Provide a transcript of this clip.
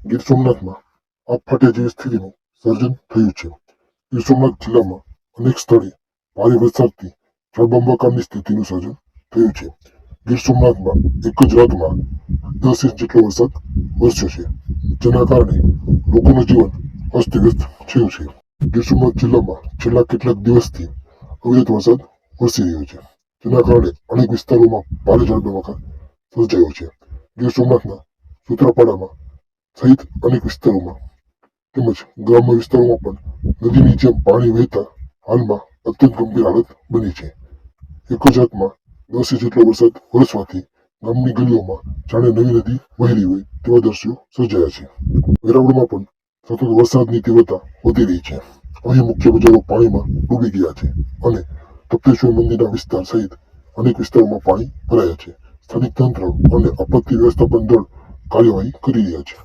ગીર સોમનાથમાં આબ ફાટ્યા જેવી સ્થિતિનું સર્જન થયું છે. ગીર સોમનાથ જિલ્લામાં અનેક સ્થળે ભારે વરસાદથી જળબંબાકારની સ્થિતિનું સર્જન થયું છે. ગીર સોમનાથમાં એક જ રાતમાં 10 ઇંચ જેટલો વરસાદ વરસ્યો છે, જેના કારણે લોકોનું જીવન અસ્તવ્યસ્ત થયું છે. ગીર સોમનાથ જિલ્લામાં છેલ્લા કેટલાક દિવસથી અવિરત વરસાદ વરસી રહ્યો છે, જેના કારણે અનેક વિસ્તારોમાં ભારે જળબંબાકાર સર્જાયો છે. ગીર સોમનાથના સૂત્રાપાડામાં સહિત અનેક વિસ્તારોમાં તેમજ ગ્રામ્ય વિસ્તારોમાં પણ નદીની જેમ પાણી વહેતા હાલમાં અત્યંત ગંભીર હાલત બની છે. એક જ રાતમાં 10 ઇંચ જેટલો વરસાદ વરસવાથી ગામની ગલીઓમાં જાણે નવી નદી વહી હોય તેવા દ્રશ્યો સર્જાયા છે. વેરાવળમાં પણ સતત વરસાદની તીવ્રતા વધી રહી છે. અહીં મુખ્ય બજારો પાણીમાં ડૂબી ગયા છે અને તપ્તેશ્વર મંદિરના વિસ્તાર સહિત અનેક વિસ્તારોમાં પાણી ભરાયા છે. સ્થાનિક તંત્ર અને આપત્તિ વ્યવસ્થાપન દળ કાર્યવાહી કરી રહ્યા છે.